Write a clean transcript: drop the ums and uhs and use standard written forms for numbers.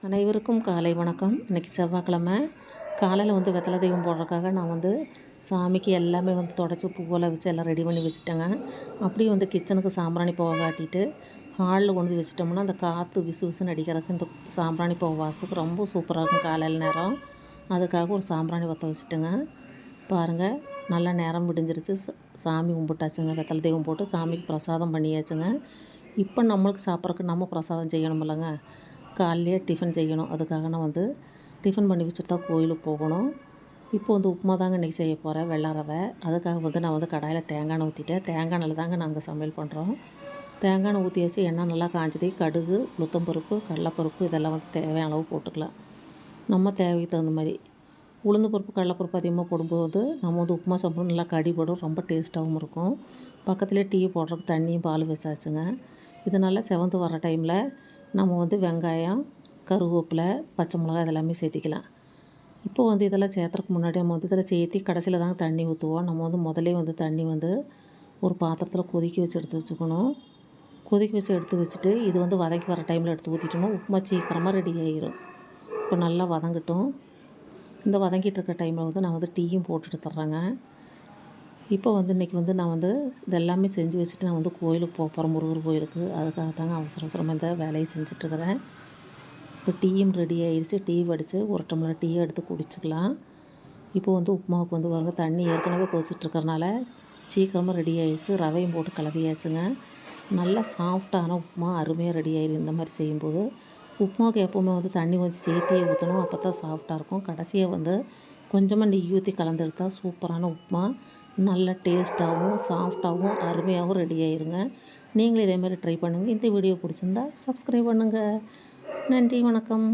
அனைவருக்கும் காலை வணக்கம். இன்றைக்கி செவ்வாய்க்கிழமை காலையில் வெத்தலை தெய்வம் போடுறதுக்காக நான் சாமிக்கு எல்லாமே தொடச்சி பூவெல்லாம் வச்சு எல்லாம் ரெடி பண்ணி வச்சுட்டேங்க. அப்படியே கிச்சனுக்கு சாம்பிராணி பூவை காட்டிட்டு ஹாலில் கொண்டு வச்சிட்டோம்னா அந்த காற்று விசு விசுன்னு அடிக்கிறதுக்கு இந்த சாம்பிராணி பூவை வாசத்துக்கு ரொம்ப சூப்பராக இருக்கும் காலையில் நேரம். அதுக்காக ஒரு சாம்பிராணி பற்ற வச்சுட்டுங்க. பாருங்கள், நல்லா நேரம் விடிஞ்சிருச்சு. சாமி கும்பிட்டாச்சுங்க. வெத்தலை தெய்வம் போட்டு சாமிக்கு பிரசாதம் பண்ணியாச்சுங்க. இப்போ நம்மளுக்கு சாப்பிட்றதுக்கு நம்ம பிரசாதம் செய்யணும் இல்லைங்க. காலையிலே டிஃபன் செய்யணும். அதுக்காக நான் டிஃபன் பண்ணி வச்சுட்டு தான் கோயிலுக்கு போகணும். இப்போ உப்புமா தாங்க இன்றைக்கி செய்ய போகிறேன், வெள்ளை ரவை. அதுக்காக நான் கடாயில் தேங்காய் எண்ணெய் ஊற்றிட்டேன். தேங்காய் எண்ணெயில் தாங்க நாங்கள் சமையல் பண்ணுறோம். தேங்காய் எண்ணெய் ஊற்றி வச்சு எண்ணெய் நல்லா காய்ஞ்சது கடுகு, உளுத்தம்பருப்பு, கடலைப்பருப்பு இதெல்லாம் தேவையான அளவு போட்டுக்கலாம். நம்ம தேவைக்கு தகுந்த மாதிரி. உளுந்து பருப்பு, கடலைப்பருப்பு அதிகமாக போடும்போது நம்ம உப்புமா சாப்பிடும் நல்லா கடிபடும், ரொம்ப டேஸ்ட்டாகவும் இருக்கும். பக்கத்துலேயே டீ போடுறதுக்கு தண்ணியும் பால் வச்சாச்சுங்க. இது நல்லா செவந்து வர டைமில் நம்ம வெங்காயம், கருவேப்பிலை, பச்சை மிளகாய் இதெல்லாமே சேர்த்திக்கலாம். இப்போது இதெல்லாம் சேர்த்துறதுக்கு முன்னாடி நம்ம இதில் சேர்த்தி கடைசியில் தாங்க தண்ணி ஊற்றுவோம். நம்ம முதலே தண்ணி ஒரு பாத்திரத்தில் கொதிக்க வச்சு எடுத்து வச்சுக்கணும். கொதிக்க வச்சு எடுத்து வச்சுட்டு இது வதக்கி வர டைமில் எடுத்து ஊற்றிட்டோம்னா உப்புமா சீக்கிரமாக ரெடி ஆகிரும். இப்போ நல்லா வதங்கட்டும். இந்த வதங்கிட்டு இருக்க டைமில் நான் டீயும் போட்டுட்டு தர்றேங்க. இப்போ இன்றைக்கி நான் இதெல்லாமே செஞ்சு வச்சுட்டு நான் கோயிலுக்கு போகிறேன், முருகர் கோயிலுக்கு. அதுக்காக தாங்க அவசர அவசரமாக இந்த வேலையை செஞ்சிட்ருக்கிறேன். இப்போ டீயும் ரெடி ஆகிடுச்சு. டீ வடித்து ஒரு டம்ளர் டீயை எடுத்து குடிச்சிக்கலாம். இப்போ உப்புமாவுக்கு பாருங்க தண்ணி ஏற்கனவே கொதிச்சிட்ருக்கறனால சீக்கிரமாக ரெடி ஆகிடுச்சு. ரவையும் போட்டு கலவையாச்சுங்க. நல்லா சாஃப்டான உப்புமா அருமையாக ரெடி ஆகிடும். இந்த மாதிரி செய்யும்போது உப்புமாவுக்கு எப்போவுமே தண்ணி கொஞ்சம் சேர்த்தியே ஊற்றணும். அப்போ தான் சாஃப்டாக இருக்கும். கடைசியாக கொஞ்சமாக நெய் ஊற்றி கலந்தெடுத்தால் சூப்பரான உப்புமா நல்ல டேஸ்ட்டாகவும் சாஃப்டாகவும் அருமையாகவும் ரெடி ஆயிருங்க. நீங்களும் இதேமாதிரி ட்ரை பண்ணுங்கள். இந்த வீடியோ பிடிச்சிருந்தா சப்ஸ்கிரைப் பண்ணுங்கள். நன்றி, வணக்கம்.